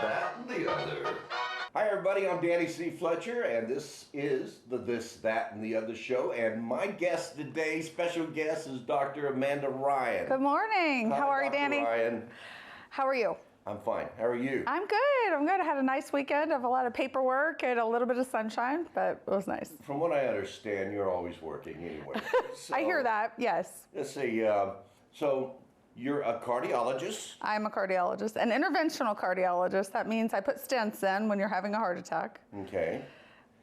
that, and the other. Hi everybody, I'm Danny C. Fletcher, and this is the This, That, and the Other show, and my guest today, special guest, is Dr. Amanda Ryan. Good morning. Hi, How are you, Dr. Danny? Ryan. How are you? I'm fine. How are you? I'm good. I had a nice weekend of a lot of paperwork and a little bit of sunshine, but it was nice. From what I understand, you're always working anyway. So, I hear that, yes. Let's see, so you're a cardiologist? I'm a cardiologist, an interventional cardiologist. That means I put stents in when you're having a heart attack. Okay.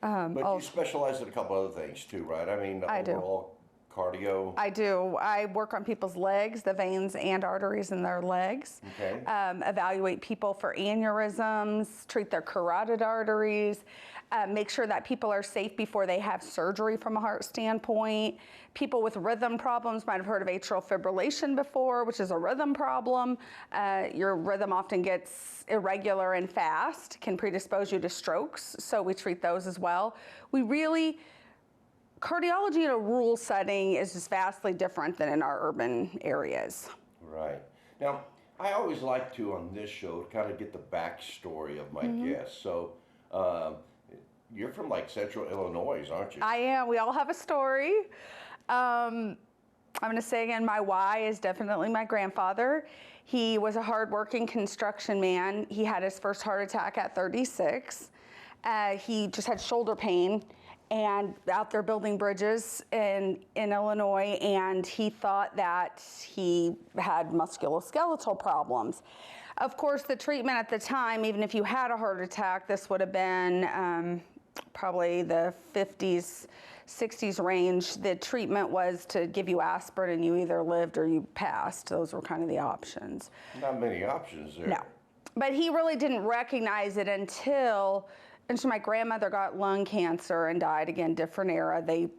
But you specialize in a couple other things too, right? I mean, overall cardio. I do. I work on people's legs, the veins and arteries in their legs. Okay. Evaluate people for aneurysms, treat their carotid arteries, make sure that people are safe before they have surgery from a heart standpoint. People with rhythm problems might have heard of atrial fibrillation before, which is a rhythm problem. Your rhythm often gets irregular and fast, can predispose you to strokes, so we treat those as well. Cardiology in a rural setting is just vastly different than in our urban areas. Right. Now, I always like to, on this show, kind of get the backstory of my guests. So, you're from like central Illinois, aren't you? I am. We all have a story. I'm going to say again, my why is definitely my grandfather. He was a hardworking construction man. He had his first heart attack at 36. He just had shoulder pain and out there building bridges in Illinois, and he thought that he had musculoskeletal problems. Of course, the treatment at the time, even if you had a heart attack, this would have been probably the 50s, 60s range. The treatment was to give you aspirin and you either lived or you passed. Those were kind of the options. Not many options there. No, but he really didn't recognize it until my grandmother got lung cancer and died. Again, different era. They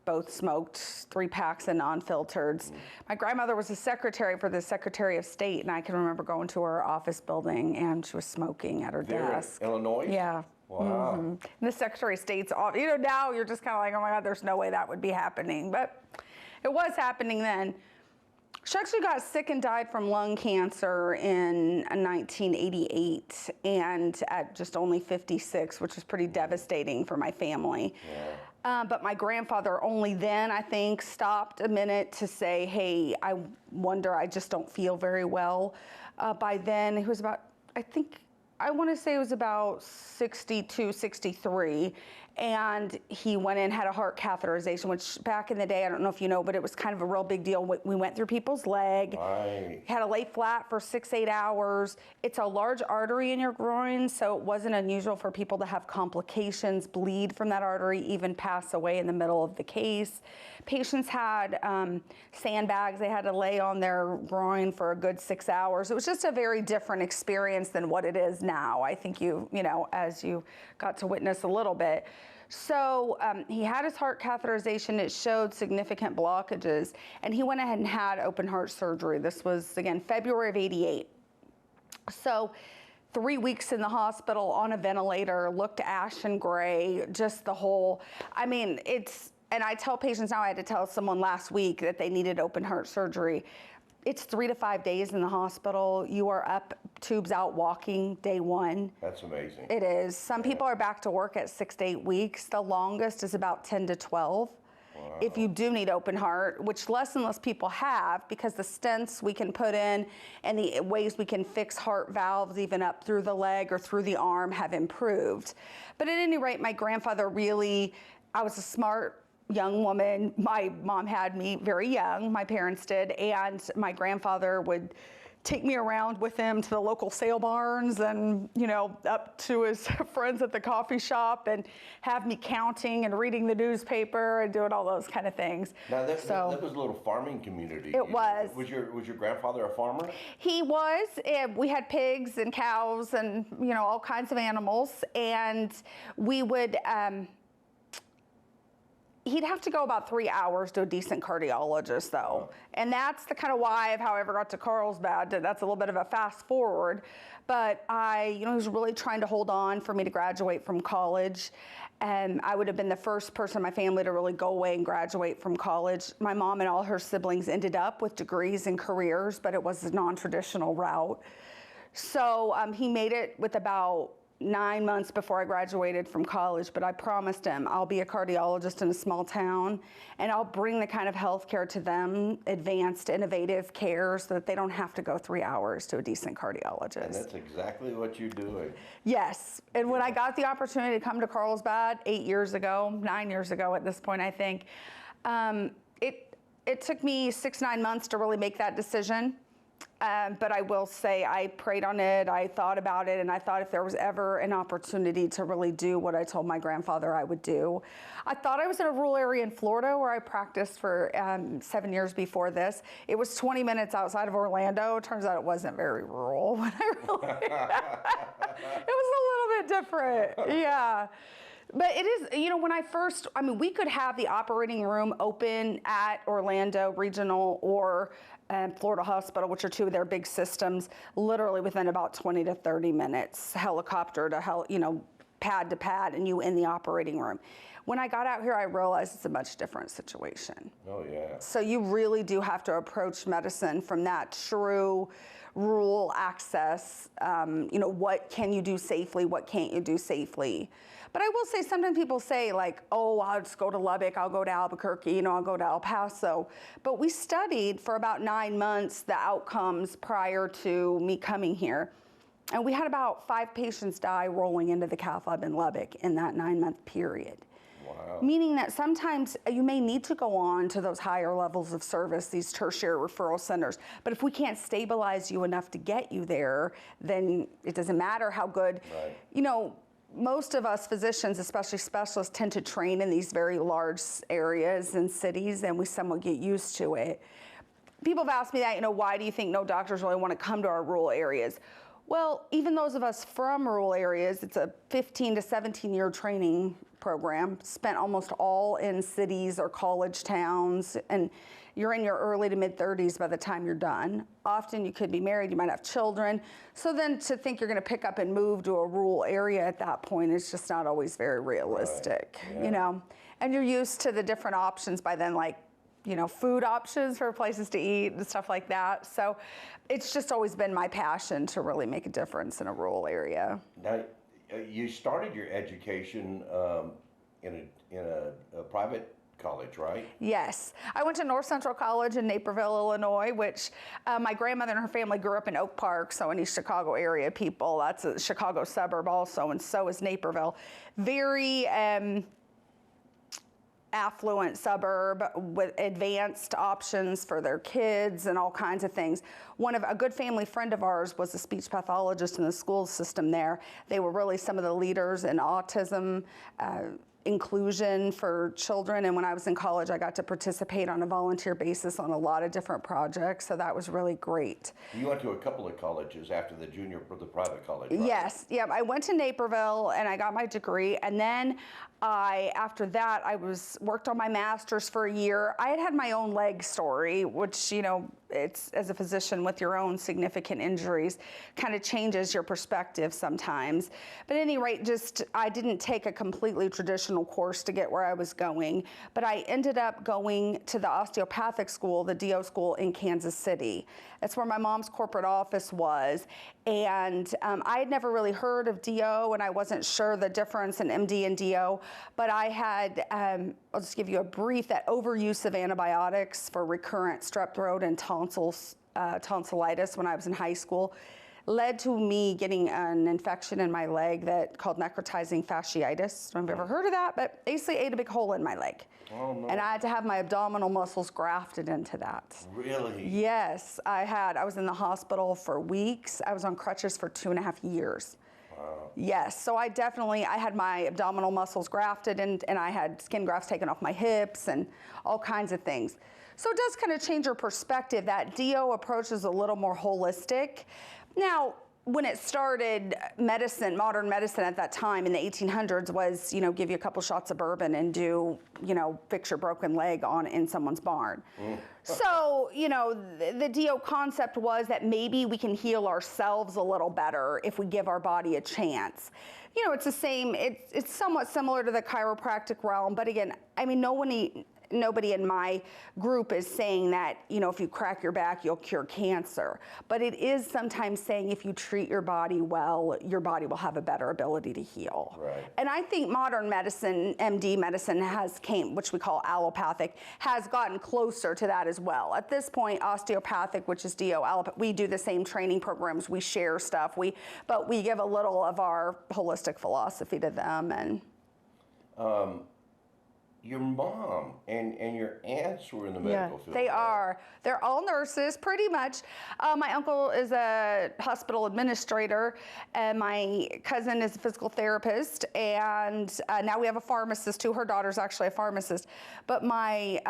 both smoked 3 packs of non-filtereds. My grandmother was a secretary for the Secretary of State, and I can remember going to her office building and she was smoking at her desk. In Illinois? Yeah. Wow. And the Secretary of State's, now you're just kind of like, oh my God, there's no way that would be happening. But it was happening then. She actually got sick and died from lung cancer in 1988, and at just only 56, which was pretty devastating for my family. Yeah. But my grandfather only then, I think, stopped a minute to say, hey, I just don't feel very well. By then, he was about, I want to say it was about 62, 63, and he went in, had a heart catheterization, which back in the day, I don't know if you know, but it was kind of a real big deal. We went through people's leg, had to lay flat for 6-8 hours. It's a large artery in your groin, so it wasn't unusual for people to have complications, bleed from that artery, even pass away in the middle of the case. Patients had sandbags they had to lay on their groin for a good 6 hours. It was just a very different experience than what it is now. I think as you got to witness a little bit. So he had his heart catheterization. It showed significant blockages, and he went ahead and had open heart surgery. This was, again, February of '88. So 3 weeks in the hospital on a ventilator, looked ashen gray, just the whole, and I tell patients now, I had to tell someone last week that they needed open heart surgery. It's 3 to 5 days in the hospital. You are up, tubes out, walking day 1. That's amazing. It is. Some people are back to work at 6 to 8 weeks. The longest is about 10 to 12. Wow. If you do need open heart, which less and less people have, because the stents we can put in and the ways we can fix heart valves even up through the leg or through the arm have improved. But at any rate, my grandfather I was a smart young woman. My mom had me very young, my parents did, and my grandfather would take me around with him to the local sale barns and, up to his friends at the coffee shop and have me counting and reading the newspaper and doing all those kind of things. Now that was a little farming community. It was. Was your grandfather a farmer? He was. We had pigs and cows and, all kinds of animals, and we would, he'd have to go about 3 hours to a decent cardiologist, though. And that's the kind of why of how I ever got to Carlsbad. That's a little bit of a fast forward. But he was really trying to hold on for me to graduate from college. And I would have been the first person in my family to really go away and graduate from college. My mom and all her siblings ended up with degrees and careers, but it was a non-traditional route. So he made it with about 9 months before I graduated from college, but I promised him I'll be a cardiologist in a small town and I'll bring the kind of health care to them, advanced, innovative care, so that they don't have to go 3 hours to a decent cardiologist. And that's exactly what you're doing. Yes, and when I got the opportunity to come to Carlsbad 9 years ago at this point, I think, it took me 6-9 months to really make that decision. But I will say I prayed on it, I thought about it, and I thought if there was ever an opportunity to really do what I told my grandfather I would do. I thought I was in a rural area in Florida where I practiced for 7 years before this. It was 20 minutes outside of Orlando. Turns out it wasn't very rural. When I really, it was a little bit different, yeah. But it is, when we could have the operating room open at Orlando Regional or Florida Hospital, which are two of their big systems, literally within about 20 to 30 minutes, helicopter to pad to pad, and you in the operating room. When I got out here, I realized it's a much different situation. Oh, yeah. So you really do have to approach medicine from that true rural access. What can you do safely? What can't you do safely? But I will say, sometimes people say like, oh, I'll just go to Lubbock, I'll go to Albuquerque, I'll go to El Paso. But we studied for about 9 months the outcomes prior to me coming here. And we had about 5 patients die rolling into the cath lab in Lubbock in that 9-month period. Wow. Meaning that sometimes you may need to go on to those higher levels of service, these tertiary referral centers. But if we can't stabilize you enough to get you there, then it doesn't matter how good, Right. Most of us physicians, especially specialists, tend to train in these very large areas and cities, and we somewhat get used to it. People have asked me that, why do you think no doctors really want to come to our rural areas? Well, even those of us from rural areas, it's a 15 to 17-year training program, spent almost all in cities or college towns, and you're in your early to mid-30s by the time you're done. Often you could be married, you might have children. So then to think you're going to pick up and move to a rural area at that point is just not always very realistic, Right. Yeah. And you're used to the different options by then, like, food options for places to eat and stuff like that. So it's just always been my passion to really make a difference in a rural area. Now, you started your education in a private college, right? Yes. I went to North Central College in Naperville, Illinois, which my grandmother and her family grew up in Oak Park, so in East Chicago area people. That's a Chicago suburb also, and so is Naperville. Very affluent suburb with advanced options for their kids and all kinds of things. A good family friend of ours was a speech pathologist in the school system there. They were really some of the leaders in autism inclusion for children, and when I was in college, I got to participate on a volunteer basis on a lot of different projects, so that was really great. You went to a couple of colleges after the private college, right? Yes, yeah, I went to Naperville and I got my degree, and then after that, I worked on my master's for a year. I had my own leg story, which, it's as a physician with your own significant injuries, kind of changes your perspective sometimes. But at any rate, I didn't take a completely traditional course to get where I was going, but I ended up going to the osteopathic school, the DO school in Kansas City. That's where my mom's corporate office was. And I had never really heard of DO, and I wasn't sure the difference in MD and DO, but I had, I'll just give you a brief, that overuse of antibiotics for recurrent strep throat and tonsillitis when I was in high school led to me getting an infection in my leg called necrotizing fasciitis. I don't know if you've ever heard of that, but basically ate a big hole in my leg. Oh, no. And I had to have my abdominal muscles grafted into that. Really? Yes, I was in the hospital for weeks. I was on crutches for 2.5 years. Wow. Yes, so I had my abdominal muscles grafted, and I had skin grafts taken off my hips and all kinds of things. So it does kind of change your perspective. That DO approach is a little more holistic. Now, when it started, modern medicine at that time in the 1800s was, give you a couple shots of bourbon and fix your broken leg in someone's barn. So, the DO concept was that maybe we can heal ourselves a little better if we give our body a chance. It's the same, it's somewhat similar to the chiropractic realm, but again, nobody in my group is saying that, you know, if you crack your back, you'll cure cancer. But it is sometimes saying if you treat your body well, your body will have a better ability to heal. Right. And I think modern medicine, MD medicine which we call allopathic, has gotten closer to that as well. At this point, osteopathic, which is DO, we do the same training programs, we share stuff, but we give a little of our holistic philosophy to them. And your mom and your aunts were in the medical field. They are. They're all nurses, pretty much. My uncle is a hospital administrator, and my cousin is a physical therapist, and now we have a pharmacist too. Her daughter's actually a pharmacist. But my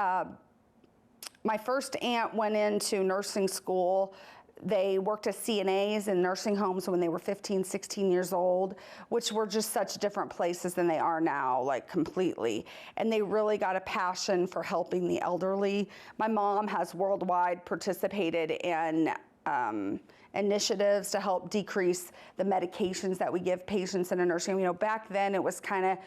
first aunt went into nursing school. They worked as CNAs in nursing homes when they were 15, 16 years old, which were just such different places than they are now, like completely. And they really got a passion for helping the elderly. My mom has worldwide participated in initiatives to help decrease the medications that we give patients in a nursing home. You know, back then it was kind of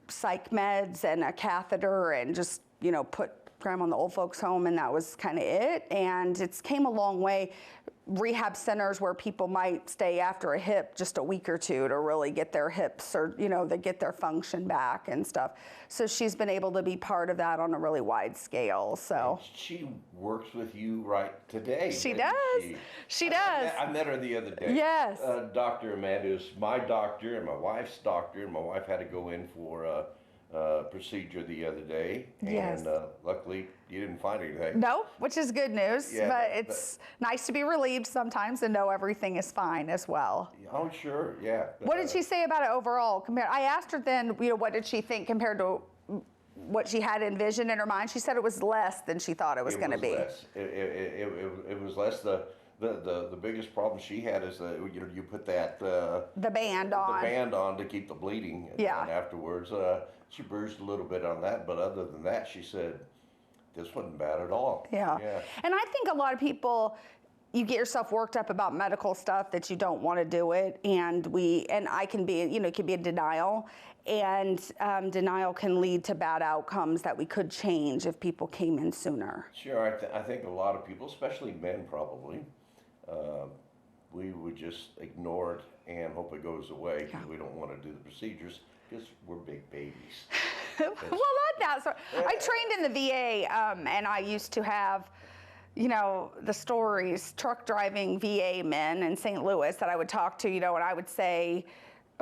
psych meds and a catheter and just, you know, put grandma in the old folks home, and that was kind of it. And it's came a long way. Rehab centers where people might stay after a hip just a week or two to really get their hips, or, you know, they get their function back and stuff. So she's been able to be part of that on a really wide scale. So she works with you right today. She does. She does. I met her the other day. Yes. Dr. Amanda is my doctor and my wife's doctor, and my wife had to go in for procedure the other day, Yes. and luckily you didn't find anything. No, which is good news, Yeah, but it's nice to be relieved sometimes and know everything is fine as well. Oh, sure, yeah. What did she say about it overall? I asked her then, you know, what did she think compared to what she had envisioned in her mind? She said it was less than she thought it was going to be. Less. It was less. The biggest problem she had is that, you know, you put that the band on to keep the bleeding. Yeah. And afterwards, she bruised a little bit on that, but other than that, she said this wasn't bad at all. Yeah. And I think a lot of people, you get yourself worked up about medical stuff that you don't want to do it, and I can be, you know, it can be a denial, and denial can lead to bad outcomes that we could change if people came in sooner. Sure, I think a lot of people, especially men probably, we would just ignore it and hope it goes away because we don't want to do the procedures because we're big babies. Well, not that. So I trained in the VA, and I used to have, you know, the stories, truck driving VA men in St. Louis that I would talk to, you know, and I would say,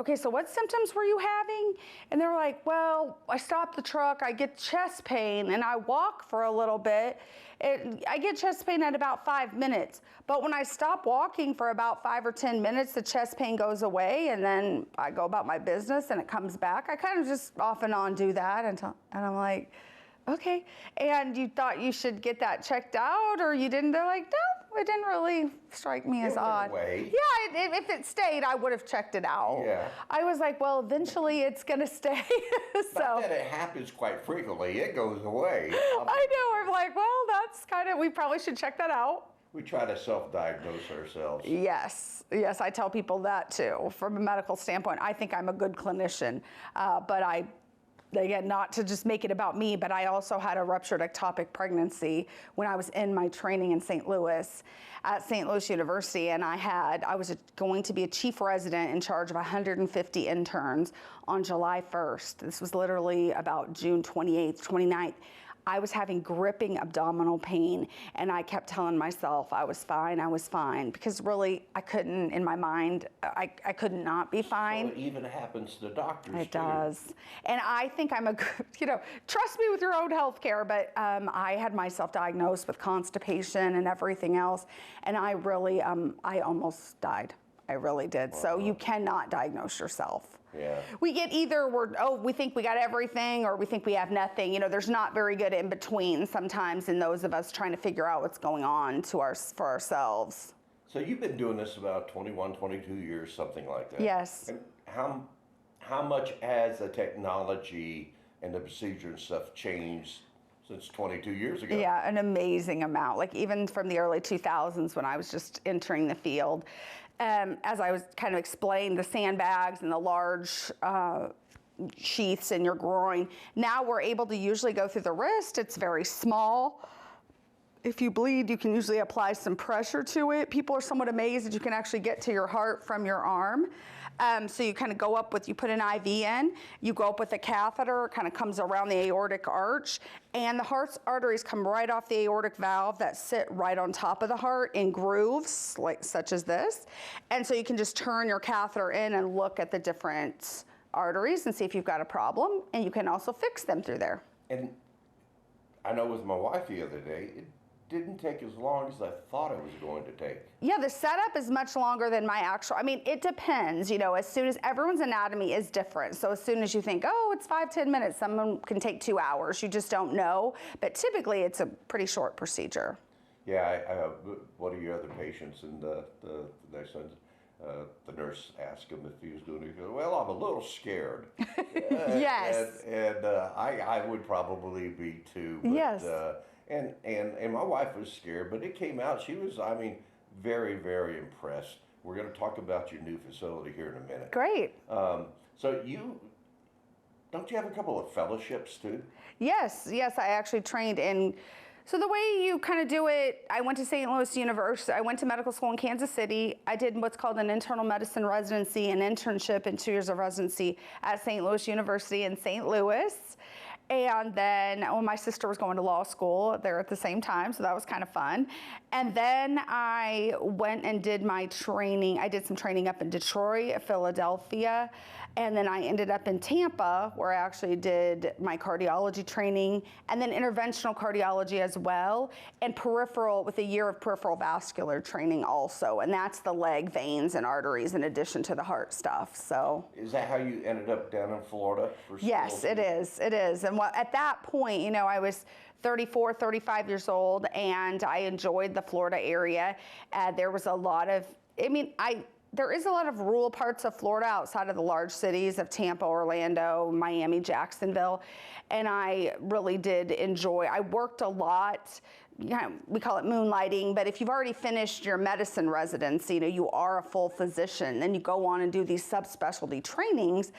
okay, so what symptoms were you having? And they were like, well, I stopped the truck, I get chest pain, and I walk for a little bit. I get chest pain at about 5 minutes. But when I stop walking for about 5 or 10 minutes, the chest pain goes away, and then I go about my business and it comes back. I kind of just off and on do that, and I'm like, okay. And you thought you should get that checked out, or you didn't? They're like, no, it didn't really strike me as odd. Yeah, if it stayed, I would have checked it out. Yeah. I was like, well, eventually it's going to stay. So Not that it happens quite frequently. It goes away. I know. I'm like, well, that's kind of, we probably should check that out. We try to self-diagnose ourselves. Yes, I tell people that too. From a medical standpoint, I think I'm a good clinician, but again, not to just make it about me, but I also had a ruptured ectopic pregnancy when I was in my training in St. Louis at St. Louis University, and I was going to be a chief resident in charge of 150 interns on July 1st. This was literally about June 28th, 29th. I was having gripping abdominal pain, and I kept telling myself I was fine, because really I couldn't, in my mind, I could not be fine. So it even happens to doctors It too. does. And I think I'm a good, you know, trust me with your own health care, but I had myself diagnosed with constipation and everything else, and I really, I almost died. I really did. So you cannot diagnose yourself. Yeah. We get either we think we got everything, or we think we have nothing. You know, there's not very good in between sometimes in those of us trying to figure out what's going on for ourselves. So you've been doing this about 21, 22 years, something like that. Yes. And how much has the technology and the procedure and stuff changed since 22 years ago? Yeah, an amazing amount. Like even from the early 2000s when I was just entering the field. As I was kind of explained, the sandbags and the large sheaths in your groin. Now we're able to usually go through the wrist. It's very small. If you bleed, you can usually apply some pressure to it. People are somewhat amazed that you can actually get to your heart from your arm. So you kind of go up with, you put an IV in, you go up with a catheter, it kind of comes around the aortic arch, and the heart's arteries come right off the aortic valve that sit right on top of the heart in grooves, like such as this. And so you can just turn your catheter in and look at the different arteries and see if you've got a problem, and you can also fix them through there. And I know with my wife the other day, it didn't take as long as I thought it was going to take. Yeah, the setup is much longer than my actual, I mean, it depends, as soon as everyone's anatomy is different. So as soon as you think, oh, it's 5-10 minutes, someone can take 2 hours. You just don't know. But typically it's a pretty short procedure. Yeah, one of your other patients, and the nurse asked him if he was doing it. He goes, well, I'm a little scared. Yes. And I would probably be too. But, yes. And my wife was scared, but it came out. She was, very, very impressed. We're going to talk about your new facility here in a minute. Great. So don't you have a couple of fellowships too? Yes, I actually trained in, so the way you kind of do it, I went to St. Louis University. I went to medical school in Kansas City. I did what's called an internal medicine residency, an internship, and 2 years of residency at St. Louis University in St. Louis. And then my sister was going to law school there at the same time, so that was kind of fun. And then I went and did my training. I did some training up in Detroit, Philadelphia, and then I ended up in Tampa, where I actually did my cardiology training, and then interventional cardiology as well, and peripheral, with a year of peripheral vascular training also. And that's the leg, veins, and arteries in addition to the heart stuff. So is that how you ended up down in Florida for school? Yes, it is. It is. And at that point, I was 34, 35 years old, and I enjoyed the Florida area. There was a lot of, there is a lot of rural parts of Florida outside of the large cities of Tampa, Orlando, Miami, Jacksonville, and I really did enjoy. I worked a lot. We call it moonlighting, but if you've already finished your medicine residency, you are a full physician, then you go on and do these subspecialty trainings,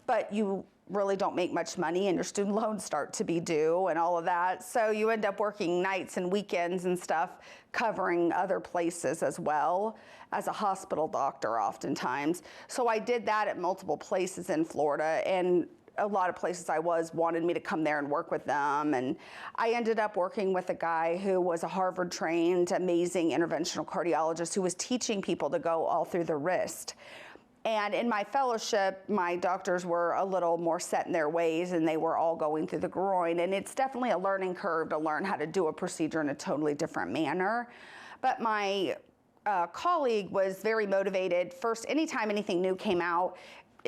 but you really don't make much money, and your student loans start to be due and all of that. So you end up working nights and weekends and stuff, covering other places as well as a hospital doctor oftentimes. So I did that at multiple places in Florida, and a lot of places I wanted me to come there and work with them. And I ended up working with a guy who was a Harvard-trained, amazing interventional cardiologist who was teaching people to go all through the wrist. And in my fellowship, my doctors were a little more set in their ways, and they were all going through the groin. And it's definitely a learning curve to learn how to do a procedure in a totally different manner. But my colleague was very motivated. First, anytime anything new came out,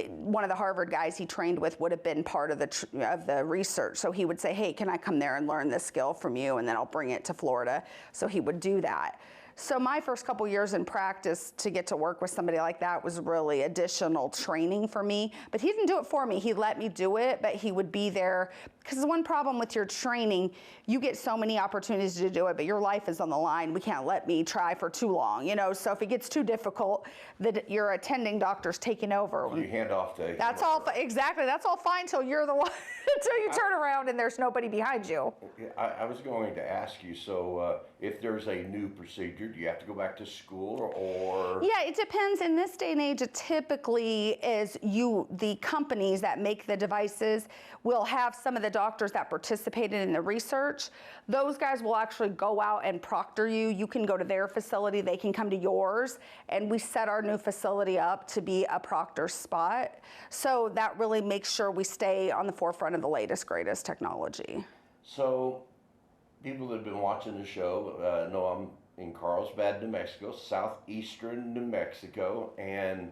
one of the Harvard guys he trained with would have been part of the research. So he would say, hey, can I come there and learn this skill from you? And then I'll bring it to Florida. So he would do that. So my first couple years in practice to get to work with somebody like that was really additional training for me. But he didn't do it for me. He let me do it, but he would be there. Because one problem with your training, you get so many opportunities to do it, but your life is on the line. We can't let me try for too long, So if it gets too difficult, that your attending doctor's taking over. You hand off to. That's all. Exactly. That's all fine till you're the one. Until you turn around and there's nobody behind you. I was going to ask you. So if there's a new procedure, do you have to go back to school or? Yeah, it depends. In this day and age, it typically is the companies that make the devices will have some of the doctors that participated in the research. Those guys will actually go out and proctor you. You can go to their facility, they can come to yours, and we set our new facility up to be a proctor spot. So that really makes sure we stay on the forefront of the latest, greatest technology. So people that have been watching the show know I'm in Carlsbad, New Mexico, southeastern New Mexico, and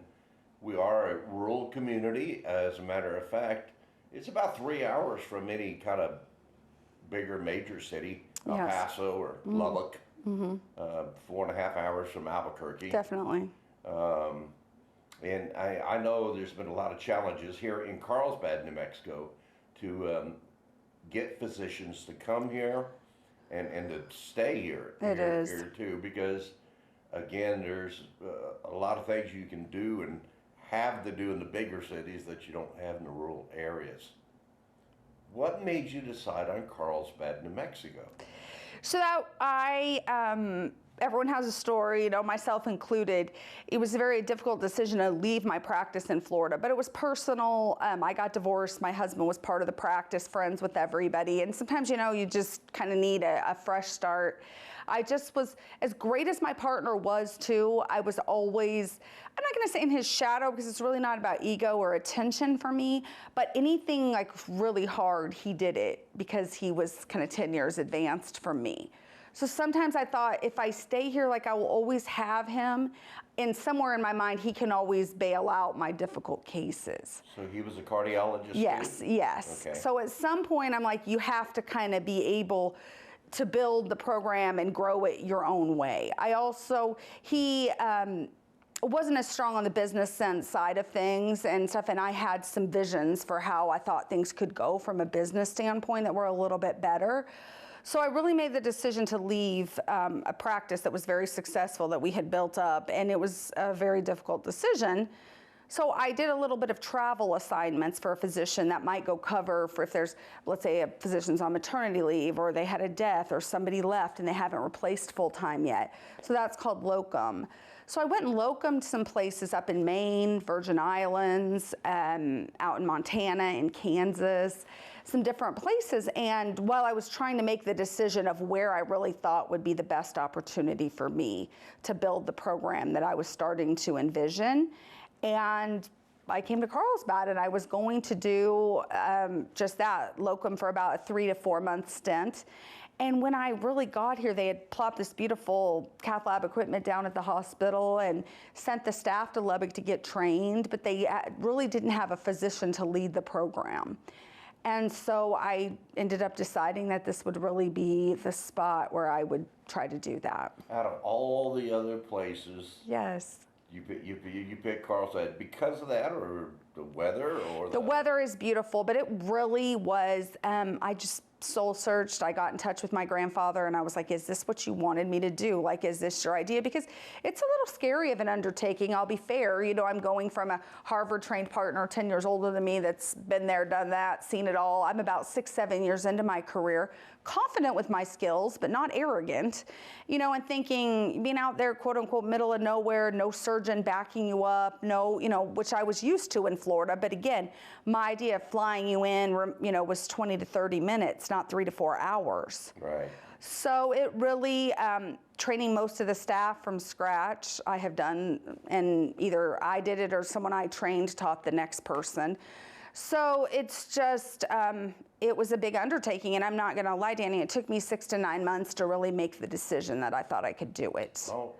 we are a rural community. As a matter of fact, it's about 3 hours from any kind of bigger major city, El Paso or Lubbock, 4.5 hours from Albuquerque. Definitely. And I know there's been a lot of challenges here in Carlsbad, New Mexico, to get physicians to come here and to stay here. Here too, because again, there's a lot of things you can do and have to do in the bigger cities that you don't have in the rural areas. What made you decide on Carlsbad, New Mexico? So everyone has a story, you know, myself included. It was a very difficult decision to leave my practice in Florida, but it was personal. I got divorced. My husband was part of the practice, friends with everybody. And sometimes, you know, you just kind of need a fresh start. I just was, as great as my partner was too, I was always, I'm not gonna say in his shadow because it's really not about ego or attention for me, but anything like really hard, he did it because he was kind of 10 years advanced from me. So sometimes I thought if I stay here, like I will always have him, and somewhere in my mind, he can always bail out my difficult cases. So he was a cardiologist? Yes, too? yes. Okay. So at some point, I'm like, you have to kind of be able to build the program and grow it your own way. I also, he wasn't as strong on the business sense side of things and stuff, and I had some visions for how I thought things could go from a business standpoint that were a little bit better. So I really made the decision to leave a practice that was very successful that we had built up, and it was a very difficult decision. So I did a little bit of travel assignments for a physician that might go cover for if there's, let's say, a physician's on maternity leave or they had a death or somebody left and they haven't replaced full-time yet. So that's called locum. So I went and locumed some places up in Maine, Virgin Islands, out in Montana, in Kansas, some different places. And while I was trying to make the decision of where I really thought would be the best opportunity for me to build the program that I was starting to envision, and I came to Carlsbad and I was going to do just that, locum for about a 3 to 4 month stint. And when I really got here, they had plopped this beautiful cath lab equipment down at the hospital and sent the staff to Lubbock to get trained, but they really didn't have a physician to lead the program. And so I ended up deciding that this would really be the spot where I would try to do that. Out of all the other places, Yes. you picked Carlsbad because of that, or the weather, or The weather is beautiful, but it really was, I just soul searched. I got in touch with my grandfather and I was like, is this what you wanted me to do? Like, is this your idea? Because it's a little scary of an undertaking. I'll be fair. You know, I'm going from a Harvard trained partner, 10 years older than me, that's been there, done that, seen it all. I'm about 6, 7 years into my career, confident with my skills, but not arrogant, you know, and thinking, being out there, quote unquote, middle of nowhere, no surgeon backing you up, no, you know, which I was used to in Florida. But again, my idea of flying you in, you know, was 20 to 30 minutes, not 3 to 4 hours. Right. So it really, training most of the staff from scratch, I have done, and either I did it or someone I trained taught the next person. So it's just, it was a big undertaking, and I'm not gonna lie, Danny, it took me 6 to 9 months to really make the decision that I thought I could do it. Oh,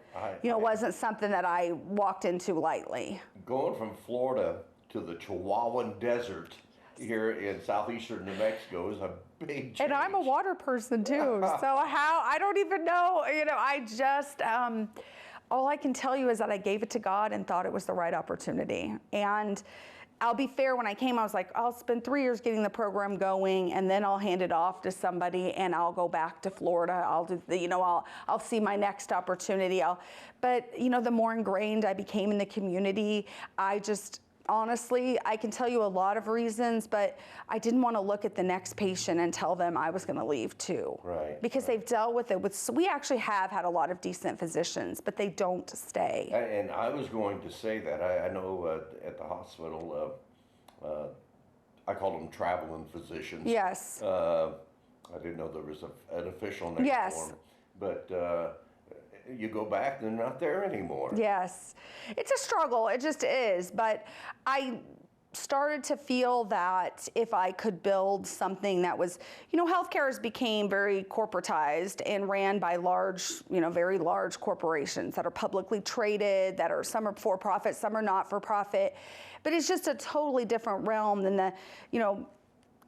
You know, it wasn't something that I walked into lightly. Going from Florida to the Chihuahuan Desert here in southeastern New Mexico is a big change. And I'm a water person too, so how, I don't even know, you know, I just, all I can tell you is that I gave it to God and thought it was the right opportunity. And I'll be fair, when I came, I was like, I'll spend 3 years getting the program going, and then I'll hand it off to somebody, and I'll go back to Florida. I'll do, you know, I'll see my next opportunity. But you know, the more ingrained I became in the community, I just, honestly, I can tell you a lot of reasons, but I didn't want to look at the next patient and tell them I was going to leave too. Right. Because they've dealt with it. We actually have had a lot of decent physicians, but they don't stay. And I was going to say that. I know at the hospital, I call them traveling physicians. Yes. I didn't know there was an official name Yes. for them. But you go back, they're not there anymore. Yes, it's a struggle, it just is, but I started to feel that if I could build something that was, you know, healthcare has became very corporatized and ran by large, you know, very large corporations that are publicly traded, that are, some are for profit, some are not for profit, but it's just a totally different realm than the, you know,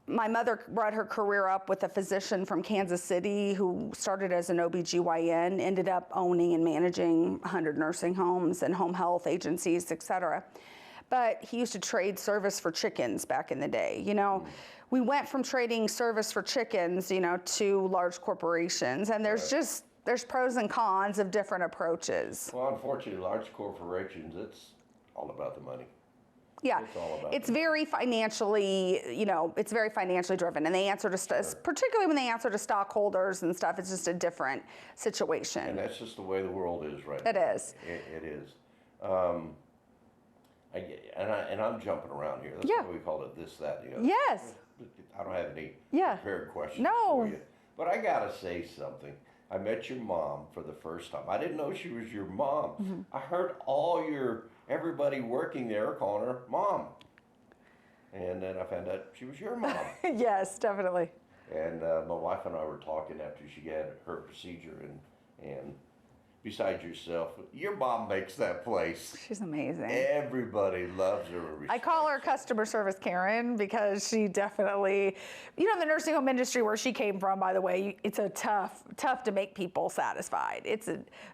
my mother brought her career up with a physician from Kansas City who started as an OBGYN, ended up owning and managing 100 nursing homes and home health agencies, et cetera. But he used to trade service for chickens back in the day. You know, we went from trading service for chickens, you know, to large corporations, and there's just, there's pros and cons of different approaches. Well, unfortunately, large corporations, it's all about the money. Yeah, It's all about it's the very financially, it's very financially driven, and they answer to, particularly when they answer to stockholders and stuff, it's just a different situation. And that's just the way the world is right It now. is. It is. And I'm jumping around here. That's Yeah. why we call it this, that, and the other. Yes. I don't have any Yeah. prepared questions No. for you. But I gotta say something. I met your mom for the first time. I didn't know she was your mom. Mm-hmm. I heard everybody working there calling her mom. And then I found out she was your mom. Yes, definitely. And my wife and I were talking after she had her procedure, and besides yourself, your mom makes that place. She's amazing. Everybody loves her. I call her customer service Karen because she definitely, in the nursing home industry where she came from, by the way, it's a tough to make people satisfied.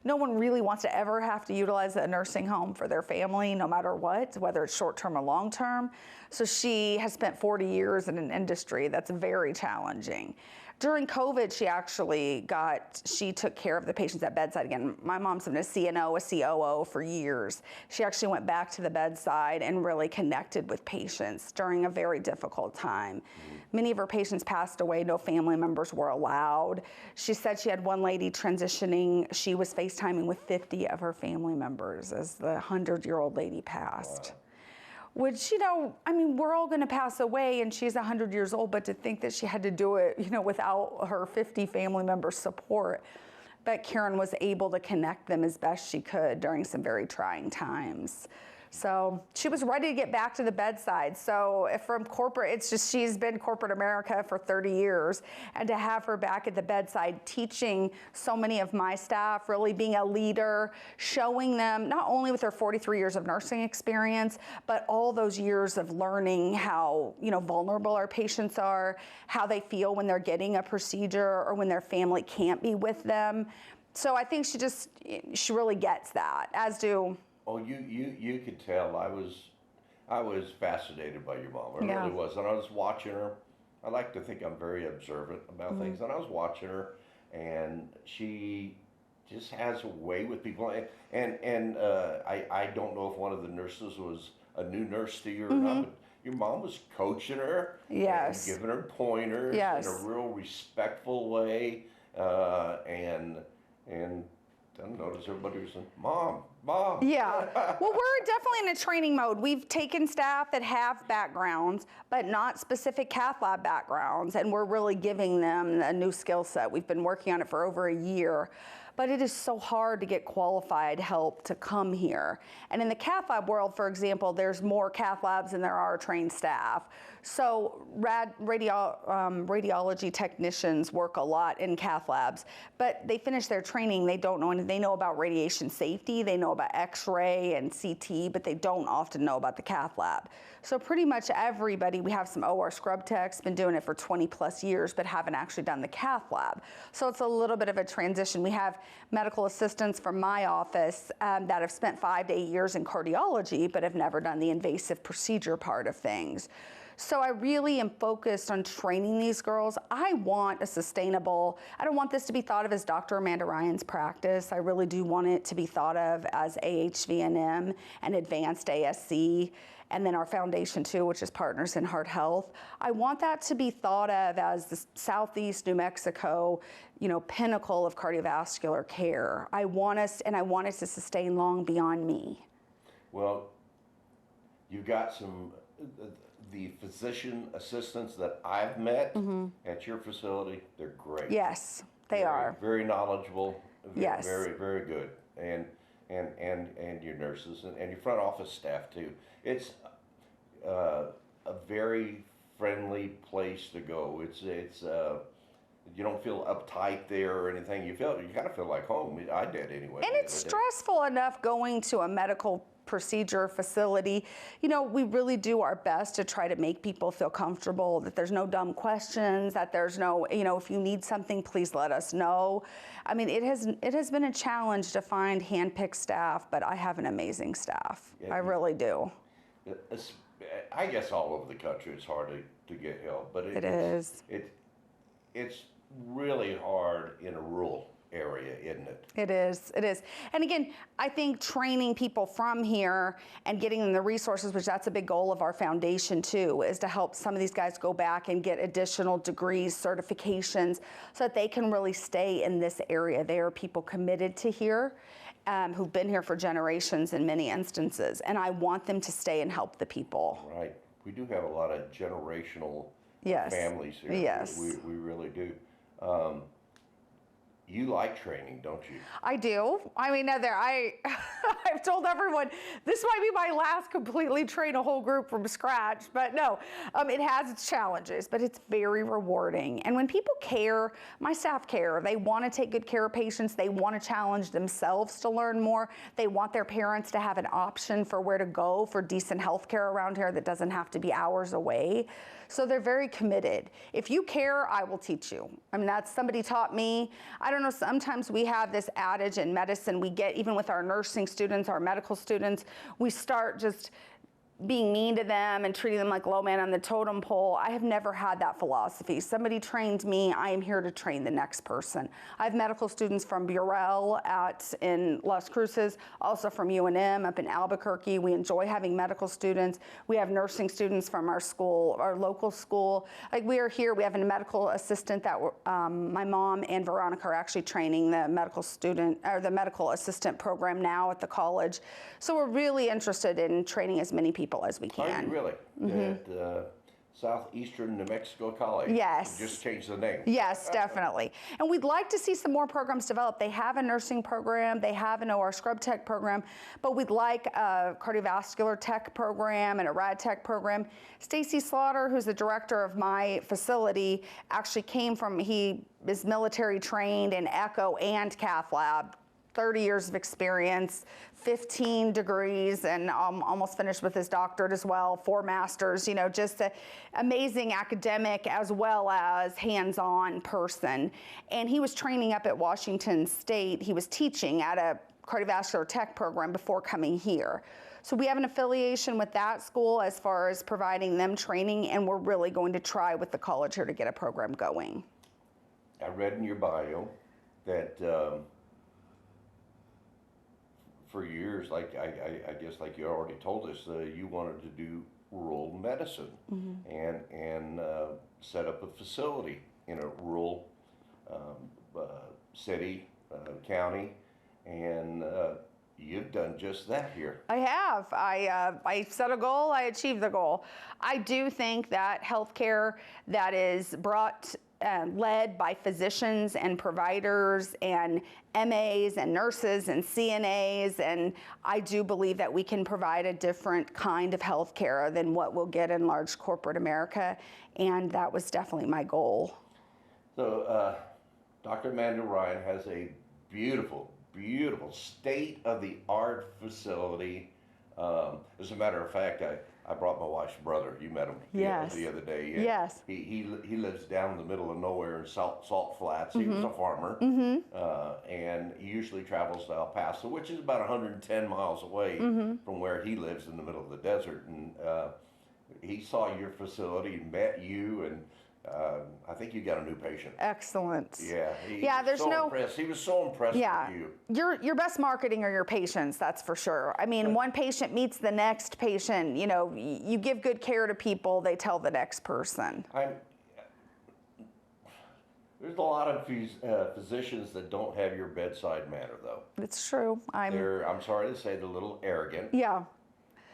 No one really wants to ever have to utilize a nursing home for their family, no matter what, whether it's short-term or long-term. So she has spent 40 years in an industry that's very challenging. During COVID, she took care of the patients at bedside again. My mom's been a CNO, a COO for years. She actually went back to the bedside and really connected with patients during a very difficult time. Many of her patients passed away, no family members were allowed. She said she had one lady transitioning. She was FaceTiming with 50 of her family members as the 100-year-old lady passed. Wow. Which, we're all going to pass away, and she's 100 years old, but to think that she had to do it, without her 50 family members' support. But Karen was able to connect them as best she could during some very trying times. So she was ready to get back to the bedside. So from corporate, it's just she's been corporate America for 30 years. And to have her back at the bedside teaching so many of my staff, really being a leader, showing them not only with her 43 years of nursing experience, but all those years of learning how vulnerable our patients are, how they feel when they're getting a procedure or when their family can't be with them. So I think she really gets that, as do. Oh, you could tell I was fascinated by your mom. I Yeah. really was. And I was watching her. I like to think I'm very observant about things. And I was watching her, and she just has a way with people. And I don't know if one of the nurses was a new nurse to you or not, but your mom was coaching her. Yes. And giving her pointers Yes. in a real respectful way. And I noticed everybody was saying, Mom. Yeah, well, we're definitely in a training mode. We've taken staff that have backgrounds, but not specific cath lab backgrounds, and we're really giving them a new skill set. We've been working on it for over a year, but it is so hard to get qualified help to come here. And in the cath lab world, for example, there's more cath labs than there are trained staff. So radiology technicians work a lot in cath labs, but they finish their training, they don't know anything. They know about radiation safety, they know about X-ray and CT, but they don't often know about the cath lab. So pretty much everybody, we have some OR scrub techs, been doing it for 20 plus years, but haven't actually done the cath lab. So it's a little bit of a transition. We have medical assistants from my office that have spent 5 to 8 years in cardiology, but have never done the invasive procedure part of things. So I really am focused on training these girls. I don't want this to be thought of as Dr. Amanda Ryan's practice. I really do want it to be thought of as AHVNM and advanced ASC, and then our foundation too, which is Partners in Heart Health. I want that to be thought of as the Southeast New Mexico, pinnacle of cardiovascular care. I want it to sustain long beyond me. Well, you've got the physician assistants that I've met at your facility, they're great. Yes, they are. Very knowledgeable. Yes. Very, very good. And your nurses and your front office staff too. It's a very friendly place to go. It's you don't feel uptight there or anything. You kind of feel like home. I did anyway. And it's stressful enough going to a medical procedure facility. We really do our best to try to make people feel comfortable, that there's no dumb questions, that there's no, if you need something, please let us know. It has been a challenge to find hand-picked staff, but I have an amazing staff. Yeah, I really do. I guess all over the country it's hard to get help, but It is. It's really hard in a rural area, isn't it? It is, it is. And again, I think training people from here and getting them the resources, which that's a big goal of our foundation too, is to help some of these guys go back and get additional degrees, certifications, so that they can really stay in this area. They are people committed to here, who've been here for generations in many instances, and I want them to stay and help the people. Right. We do have a lot of generational Yes. families here. Yes. We really do. You like training, don't you? I do. I mean, I've told everyone this might be my last completely train a whole group from scratch, but no, it has its challenges, but it's very rewarding. And when people care, my staff care. They want to take good care of patients. They want to challenge themselves to learn more. They want their parents to have an option for where to go for decent health care around here that doesn't have to be hours away. So they're very committed. If you care, I will teach you. I mean, that's somebody taught me. I don't know, sometimes we have this adage in medicine, we get, even with our nursing students, our medical students, we start just being mean to them and treating them like low man on the totem pole. I have never had that philosophy. Somebody trained me, I am here to train the next person. I have medical students from Burrell in Las Cruces, also from UNM up in Albuquerque. We enjoy having medical students. We have nursing students from our school, our local school. Like, we are here, we have a medical assistant that my mom and Veronica are actually training the medical student, or the medical assistant program now at the college. So we're really interested in training as many people as we can. Are you really? Mm-hmm. At Southeastern New Mexico College? Yes. You just changed the name. Yes, definitely. And we'd like to see some more programs develop. They have a nursing program, they have an OR scrub tech program, but we'd like a cardiovascular tech program and a rad tech program. Stacy Slaughter, who's the director of my facility, actually came from, he is military trained in echo and cath lab. 30 years of experience, 15 degrees, and almost finished with his doctorate as well, 4 masters, you know, just an amazing academic as well as hands-on person. And he was training up at Washington State. He was teaching at a cardiovascular tech program before coming here. So we have an affiliation with that school as far as providing them training, and we're really going to try with the college here to get a program going. I read in your bio that for years, like I guess, like you already told us, you wanted to do rural medicine, mm-hmm. and set up a facility in a rural city, county, and you've done just that here. I have. I set a goal, I achieved the goal. I do think that healthcare that is brought led by physicians and providers and MAs and nurses and CNAs, and I do believe that we can provide a different kind of health care than what we'll get in large corporate America, and that was definitely my goal. So Dr. Amanda Ryan has a beautiful, beautiful state-of-the-art facility. As a matter of fact, I brought my wife's brother. You met him Yes. The other day. Yes. He lives down in the middle of nowhere in Salt Flats. He was a farmer, and he usually travels to El Paso, which is about 110 miles away from where he lives in the middle of the desert. And he saw your facility, met you, and I think you got a new patient. Excellent. Yeah. There's so no. Impressed. He was so impressed with you. Your best marketing are your patients, that's for sure. I mean, one patient meets the next patient. You know, you give good care to people, they tell the next person. There's a lot of physicians that don't have your bedside manner, though. It's true. I'm sorry to say, they're a little arrogant. Yeah.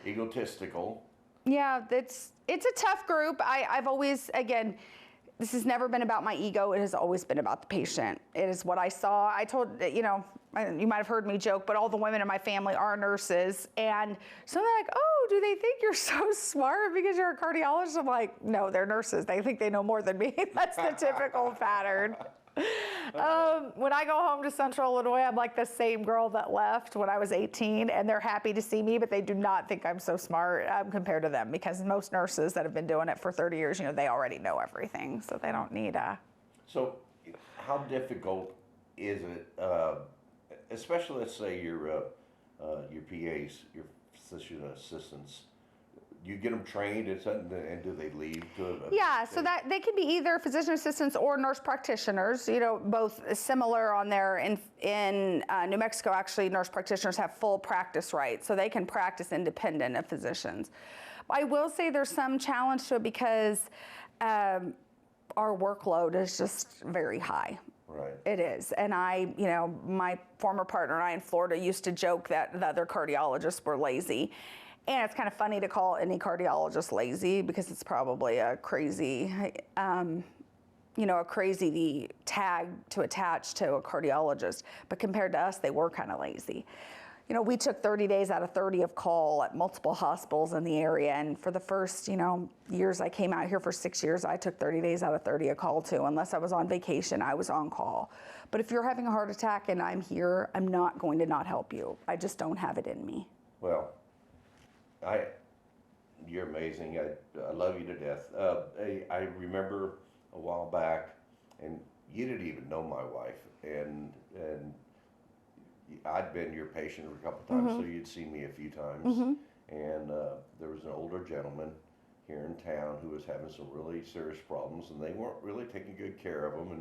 Egotistical. Yeah, it's a tough group. I've always, again, this has never been about my ego. It has always been about the patient. It is what I saw. I told, you know, you might have heard me joke, but all the women in my family are nurses. And so they're like, oh, do they think you're so smart because you're a cardiologist? I'm like, no, they're nurses. They think they know more than me. That's the typical pattern. When I go home to Central Illinois, I'm like the same girl that left when I was 18, and they're happy to see me, but they do not think I'm so smart compared to them, because most nurses that have been doing it for 30 years, you know, they already know everything, so they don't need a... So how difficult is it, especially, let's say, your PAs, your physician assistants, you get them trained and something, and do they leave to Yeah, so that they can be either physician assistants or nurse practitioners, both similar on there. In New Mexico, actually, nurse practitioners have full practice rights, so they can practice independent of physicians. I will say there's some challenge to it because our workload is just very high. Right. It is. And my former partner and I in Florida used to joke that the other cardiologists were lazy. And it's kind of funny to call any cardiologist lazy because it's probably a crazy, a crazy tag to attach to a cardiologist. But compared to us, they were kind of lazy. We took 30 days out of 30 of call at multiple hospitals in the area. And for the first, years I came out here for 6 years, I took 30 days out of 30 of call too. Unless I was on vacation, I was on call. But if you're having a heart attack and I'm here, I'm not going to not help you. I just don't have it in me. Well, you're amazing. I love you to death. I remember a while back, and you didn't even know my wife, and I'd been your patient a couple times, so you'd seen me a few times. And there was an older gentleman here in town who was having some really serious problems, and they weren't really taking good care of him.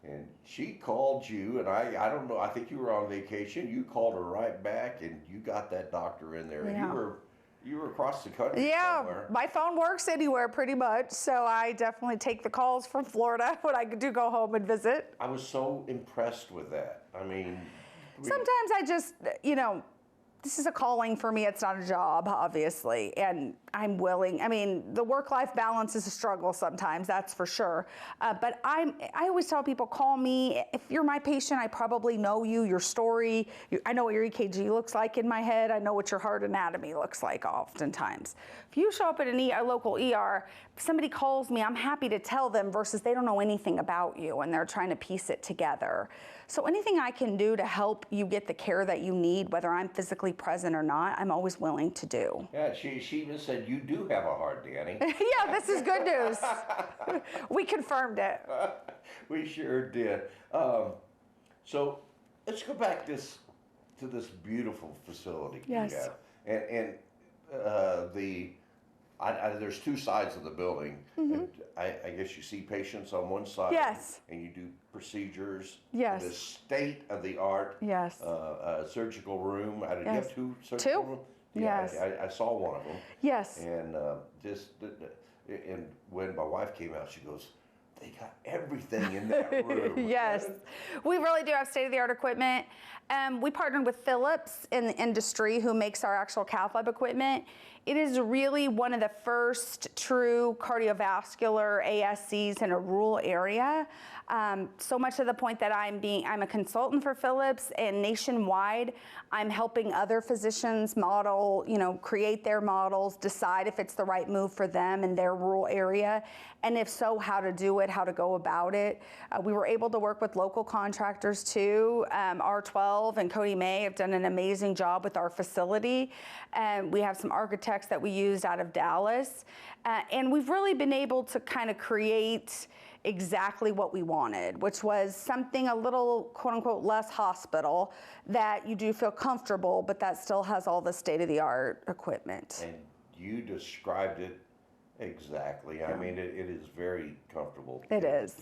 And she called you, and I don't know, I think you were on vacation. You called her right back, and you got that doctor in there. Yeah. And you were across the country somewhere. My phone works anywhere pretty much, so I definitely take the calls from Florida when I do go home and visit. I was so impressed with that. I mean, sometimes I just, this is a calling for me. It's not a job, obviously, and I'm willing. I mean, the work-life balance is a struggle sometimes, that's for sure. But I always tell people, call me. If you're my patient, I probably know you, your story. I know what your EKG looks like in my head. I know what your heart anatomy looks like oftentimes. If you show up at a local ER, if somebody calls me, I'm happy to tell them versus they don't know anything about you and they're trying to piece it together. So anything I can do to help you get the care that you need, whether I'm physically present or not, I'm always willing to do. Yeah, she even said, you do have a heart, Danny. Yeah, this is good news. We confirmed it. We sure did. So let's go back to this beautiful facility Yes. you have. And there's two sides of the building. And I guess you see patients on one side. Yes. And you do procedures. Yes. The state of the art. Yes. Surgical room. Do you Yes. have two surgical rooms? Yeah, Yes. I saw one of them. Yes. And and when my wife came out, she goes, they got everything in that room. Yes, we really do have state-of-the-art equipment. We partnered with Philips in the industry who makes our actual cath lab equipment. It is really one of the first true cardiovascular ASCs in a rural area. So much to the point that I'm a consultant for Philips, and nationwide, I'm helping other physicians model, create their models, decide if it's the right move for them in their rural area, and if so, how to do it, how to go about it. We were able to work with local contractors too. R12 and Cody May have done an amazing job with our facility. We have some architects that we used out of Dallas. And we've really been able to kind of create exactly what we wanted, which was something a little, quote unquote, less hospital, that you do feel comfortable, but that still has all the state-of-the-art equipment. And you described it exactly. Yeah. I mean, it is very comfortable. It is.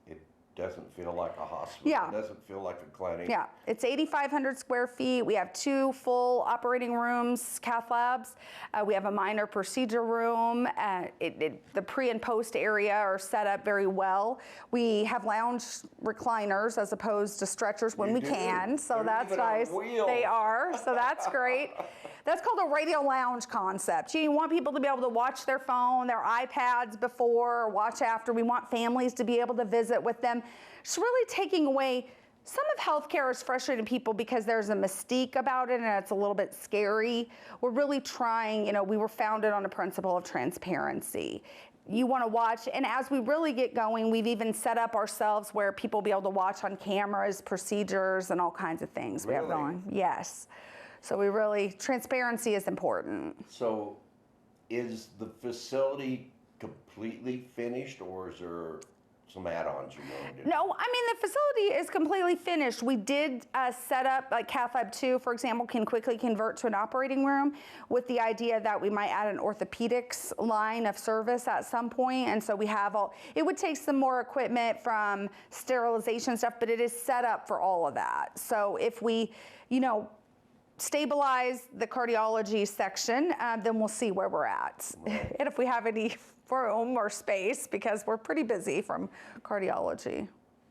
It doesn't feel like a hospital. Yeah. It doesn't feel like a clinic. Yeah, it's 8,500 square feet. We have 2 full operating rooms, cath labs. We have a minor procedure room. The pre and post area are set up very well. We have lounge recliners as opposed to stretchers when we can, so that's nice. They are, so that's great. That's called a radio lounge concept. You want people to be able to watch their phone, their iPads before, or watch after. We want families to be able to visit with them. It's really taking away, some of healthcare is frustrating people because there's a mystique about it and it's a little bit scary. We're really trying, we were founded on a principle of transparency. You want to watch, and as we really get going, we've even set up ourselves where people will be able to watch on cameras, procedures, and all kinds of things. Really? We have going. Yes. So transparency is important. So is the facility completely finished, or is there some add-ons you're going to do? No, I mean, the facility is completely finished. We did set up, like Cath Lab 2, for example, can quickly convert to an operating room with the idea that we might add an orthopedics line of service at some point. And so we have it would take some more equipment from sterilization stuff, but it is set up for all of that. So if we, stabilize the cardiology section, then we'll see where we're at. Right. And if we have any room or space, because we're pretty busy from cardiology.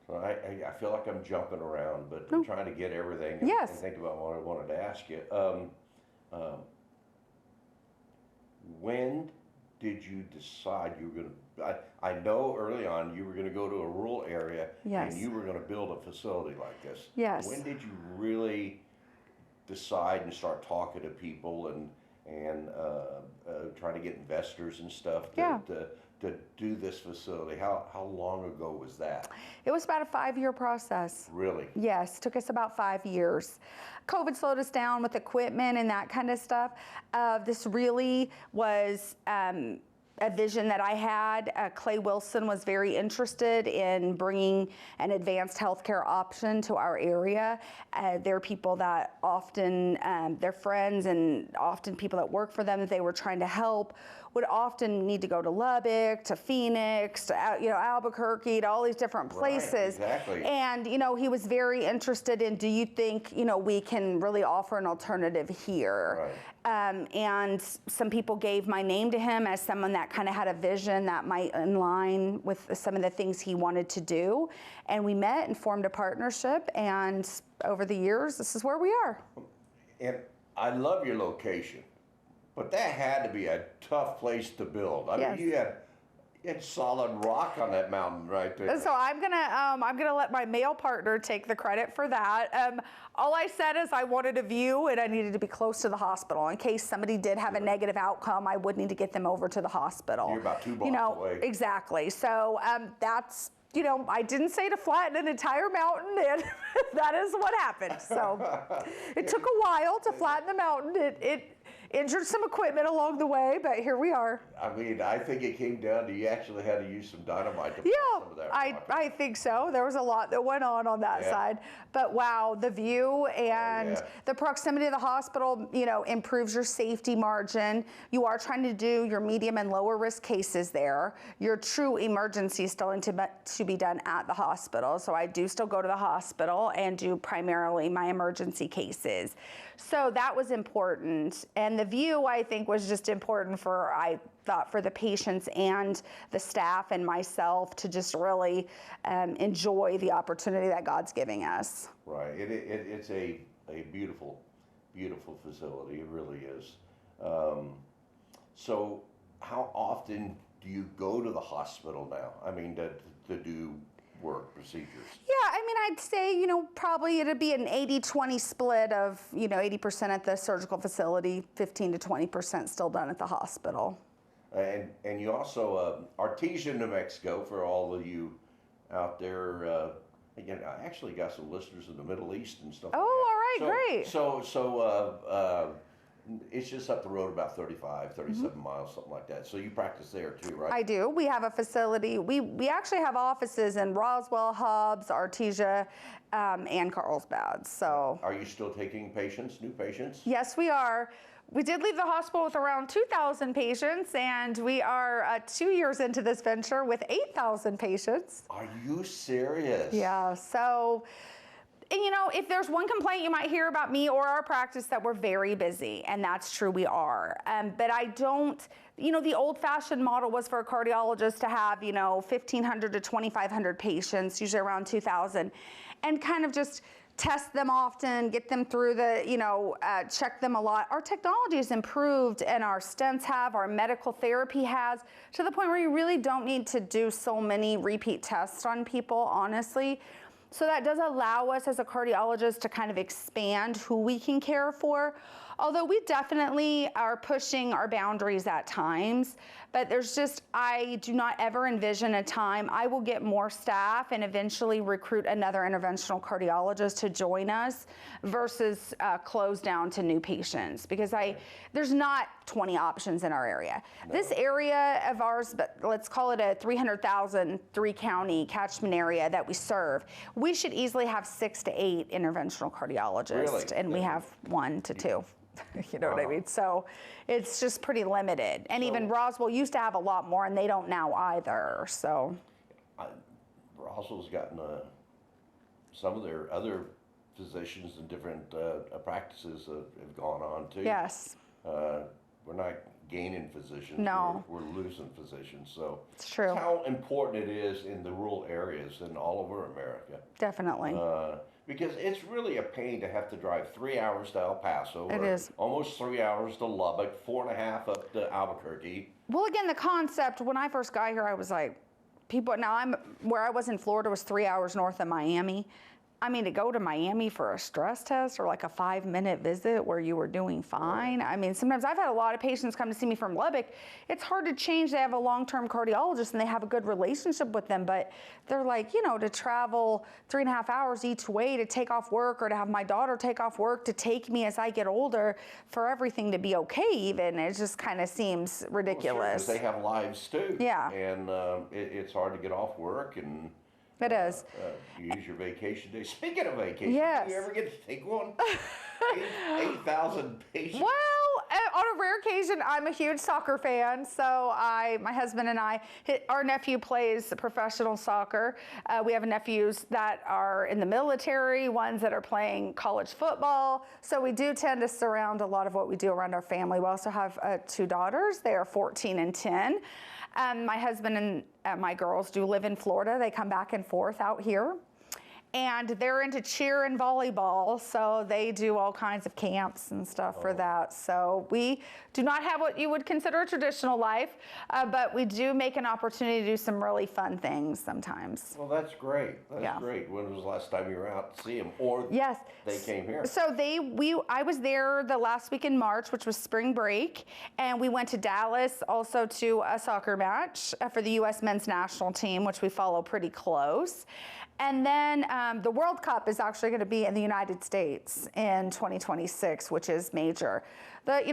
So I feel like I'm jumping around, but I'm trying to get everything and think about what I wanted to ask you. When did you decide you were going to, I know early on you were going to go to a rural area and you were going to build a facility like this. Yes. When did you really decide and start talking to people and trying to get investors and stuff to do this facility? How long ago was that? It was about a 5-year process. Really? Yes, took us about 5 years. COVID slowed us down with equipment and that kind of stuff. This really was a vision that I had. Clay Wilson was very interested in bringing an advanced healthcare option to our area. There are people that often, their friends and often people that work for them that they were trying to help would often need to go to Lubbock, to Phoenix, to Albuquerque, to all these different places. Right, exactly. And he was very interested in, do you think we can really offer an alternative here? Right. And some people gave my name to him as someone that kind of had a vision that might align with some of the things he wanted to do. And we met and formed a partnership, and over the years, this is where we are. And I love your location. But that had to be a tough place to build. I mean, you had solid rock on that mountain right there. So I'm gonna let my male partner take the credit for that. All I said is I wanted a view and I needed to be close to the hospital in case somebody did have a negative outcome. I would need to get them over to the hospital. You're about 2 blocks away. Exactly. So that's. I didn't say to flatten an entire mountain, and that is what happened. So it took a while to flatten the mountain. It injured some equipment along the way, but here we are. I mean, I think it came down to you actually had to use some dynamite to put some of that rock. I think so. There was a lot that went on that side. But wow, the view and the proximity of the hospital, improves your safety margin. You are trying to do your medium and lower risk cases there. Your true emergency is still to be done at the hospital. So I do still go to the hospital and do primarily my emergency cases. So that was important. And the view, I think, was just important for the patients and the staff and myself to just really enjoy the opportunity that God's giving us. Right. It's a beautiful, beautiful facility. It really is. So how often do you go to the hospital now? I mean, to do work procedures? Yeah, I mean, I'd say, probably it'd be an 80-20 split of, 80% at the surgical facility, 15 to 20% still done at the hospital. And you also, Artesia, New Mexico, for all of you out there, again, I actually got some listeners in the Middle East and stuff. Oh, all right, great. So it's just up the road about 37 miles, something like that. So you practice there too, right? I do. We have a facility. We actually have offices in Roswell, Hubs, Artesia, and Carlsbad. So. Are you still taking patients, new patients? Yes, we are. We did leave the hospital with around 2,000 patients, and we are 2 years into this venture with 8,000 patients. Are you serious? Yeah. So. And if there's one complaint you might hear about me or our practice, that we're very busy, and that's true, we are. But I don't, the old-fashioned model was for a cardiologist to have, 1,500 to 2,500 patients, usually around 2,000, and kind of just test them often, get them through check them a lot. Our technology has improved, and our stents have, our medical therapy has, to the point where you really don't need to do so many repeat tests on people, honestly. So that does allow us as a cardiologist to kind of expand who we can care for. Although we definitely are pushing our boundaries at times, but I do not ever envision a time I will get more staff and eventually recruit another interventional cardiologist to join us versus close down to new patients, because there's not 20 options in our area. No. This area of ours, but let's call it a 300,000 3-county catchment area that we serve, we should easily have 6 to 8 interventional cardiologists, really? And we have 1 to 2. You know what I mean? So it's just pretty limited. And even Roswell used to have a lot more, and they don't now either. So Roswell's gotten some of their other physicians and different practices have gone on too. Yes. We're not gaining physicians. No. We're losing physicians. So it's true. That's how important it is in the rural areas and all over America. Definitely. Because it's really a pain to have to drive 3 hours to El Paso. It is. Almost 3 hours to Lubbock, 4.5 up to Albuquerque. Well, again, the concept, when I first got here, I was like, where I was in Florida was 3 hours north of Miami. I mean, to go to Miami for a stress test or like a 5-minute visit where you were doing fine. I mean, sometimes I've had a lot of patients come to see me from Lubbock. It's hard to change. They have a long-term cardiologist and they have a good relationship with them, but they're like, to travel 3.5 hours each way to take off work, or to have my daughter take off work to take me as I get older, for everything to be okay even, it just kind of seems ridiculous. Well, sure, 'cause they have lives too. Yeah. And it's hard to get off work and it is. Use your vacation day. Speaking of vacation, yes. Do you ever get to take one? 8,000 patients. Well, on a rare occasion, I'm a huge soccer fan. So my husband and our nephew plays professional soccer. We have nephews that are in the military, ones that are playing college football. So we do tend to surround a lot of what we do around our family. We also have 2 daughters. They are 14 and 10. My husband and my girls do live in Florida. They come back and forth out here. And they're into cheer and volleyball, so they do all kinds of camps and stuff for that. So we do not have what you would consider a traditional life, but we do make an opportunity to do some really fun things sometimes. Well, that's great. That's great. When was the last time you were out to see them, or yes, they came here? So I was there the last week in March, which was spring break, and we went to Dallas also to a soccer match for the U.S. men's national team, which we follow pretty close. And then the World Cup is actually going to be in the United States in 2026, which is major.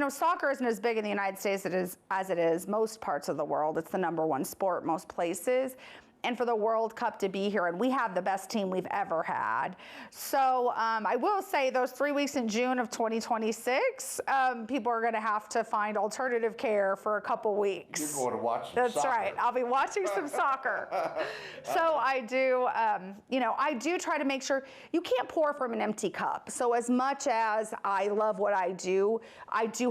Soccer isn't as big in the United States as it is most parts of the world. It's the #1 sport most places. And for the World Cup to be here, and we have the best team we've ever had. So I will say those 3 weeks in June of 2026, people are going to have to find alternative care for a couple weeks. You're going to watch some That's soccer. That's right. I'll be watching some soccer. So I do, I do try to make sure you can't pour from an empty cup. So as much as I love what I do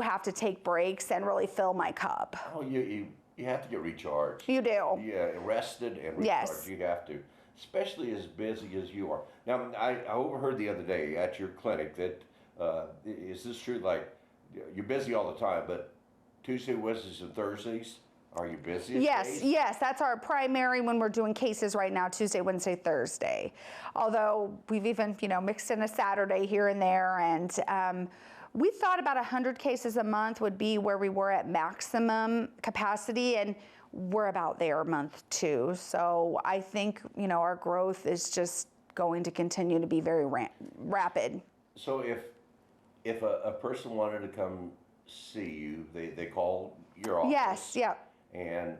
have to take breaks and really fill my cup. Oh, you have to get recharged. You do. Yeah, rested and recharged. Yes. You have to, especially as busy as you are. Now, I overheard the other day at your clinic that, is this true, like, you're busy all the time, but Tuesday, Wednesdays, and Thursdays, are you busy? Yes, that's our primary when we're doing cases right now, Tuesday, Wednesday, Thursday. Although we've even, mixed in a Saturday here and there, and we thought about 100 cases a month would be where we were at maximum capacity, and we're about there month 2. So I think, our growth is just going to continue to be very rapid. So if a person wanted to come see you, they call your office? Yes, yeah. And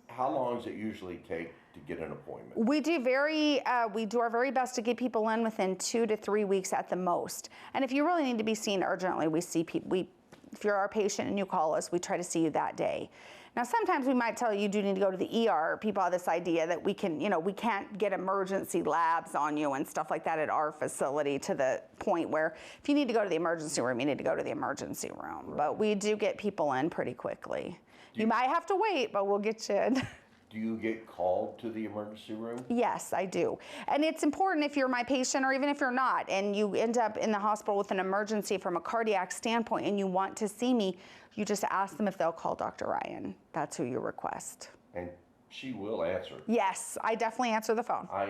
how long does it usually take to get an appointment? We do our very best to get people in within 2 to 3 weeks at the most. And if you really need to be seen urgently, we see people. If you're our patient and you call us, we try to see you that day. Now, sometimes we might tell you do need to go to the ER. People have this idea that we can't get emergency labs on you and stuff like that at our facility, to the point where if you need to go to the emergency room, you need to go to the emergency room. Right. But we do get people in pretty quickly. You might have to wait, but we'll get you in. Do you get called to the emergency room? Yes, I do. And it's important if you're my patient, or even if you're not, and you end up in the hospital with an emergency from a cardiac standpoint and you want to see me, you just ask them if they'll call Dr. Ryan. That's who you request. And she will answer. Yes, I definitely answer the phone. I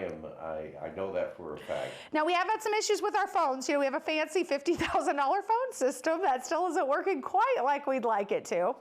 know that for a fact. Now, we have had some issues with our phones. You know, we have a fancy $50,000 phone system that still isn't working quite like we'd like it to.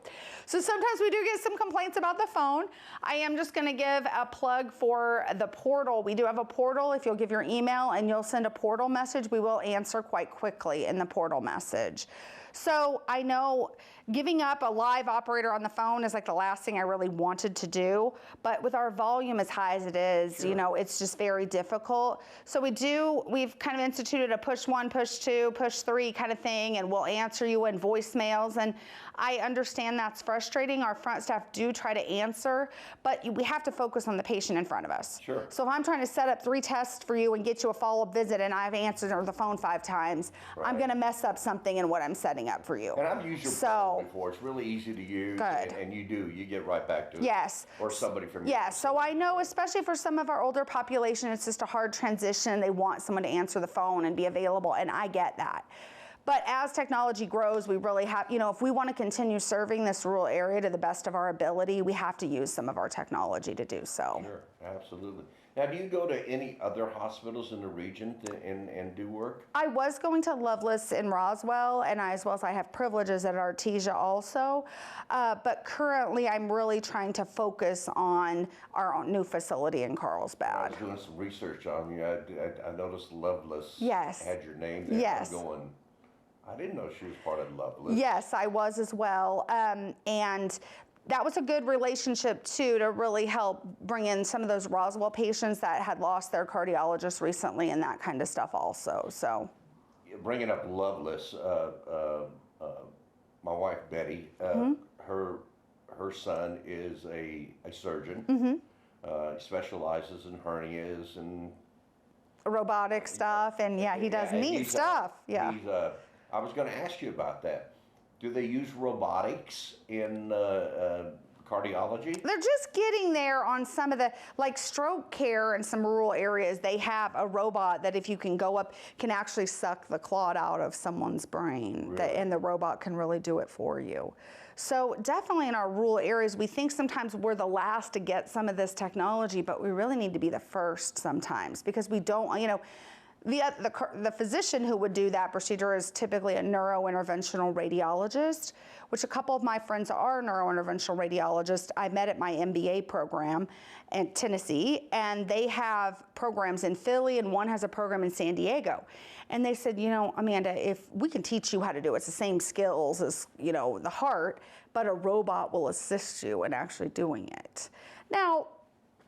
So sometimes we do get some complaints about the phone. I am just going to give a plug for the portal. We do have a portal. If you'll give your email and you'll send a portal message, we will answer quite quickly in the portal message. So I know giving up a live operator on the phone is like the last thing I really wanted to do, but with our volume as high as it is, Sure. you know, it's just very difficult. So we've kind of instituted a push 1, push 2, push 3 kind of thing, and we'll answer you in voicemails. And I understand that's frustrating. Our front staff do try to answer, but we have to focus on the patient in front of us. Sure. So if I'm trying to set up 3 tests for you and get you a follow-up visit and I've answered on the phone 5 times, Right. I'm going to mess up something in what I'm setting up for you. And I've used your portal before. It's really easy to use. Good. And you get right back to it. Yes. Or somebody from your Yes, so I know, especially for some of our older population, it's just a hard transition. They want someone to answer the phone and be available, and I get that. But as technology grows, we really have, you know, if we want to continue serving this rural area to the best of our ability, we have to use some of our technology to do so. Sure, absolutely. Now, do you go to any other hospitals in the region and do work? I was going to Lovelace in Roswell, and as well as I have privileges at Artesia also. But currently, I'm really trying to focus on our new facility in I Carlsbad. was doing some research on you. I noticed Lovelace Yes. had your name there. Yes. I'm going, I didn't know she was part of Lovelace. Yes, I was as well. And that was a good relationship too, to really help bring in some of those Roswell patients that had lost their cardiologist recently and that kind of stuff also. So Bringing up Lovelace, my wife Betty, her son is a surgeon. He specializes in hernias and robotic stuff, and yeah, he does neat he's, stuff. Yeah. I was going to ask you about that. Do they use robotics in cardiology? They're just getting there on some of the, like stroke care in some rural areas. They have a robot that if you can go up, can actually suck the clot out of someone's brain. Really? And the robot can really do it for you. So definitely in our rural areas, we think sometimes we're the last to get some of this technology, but we really need to be the first sometimes because we don't, you know, the physician who would do that procedure is typically a neurointerventional radiologist, which a couple of my friends are neurointerventional radiologists. I met at my MBA program in Tennessee, and they have programs in Philly, and one has a program in San Diego. And they said, you know, Amanda, if we can teach you how to do it, it's the same skills as, you know, the heart, but a robot will assist you in actually doing it. Now,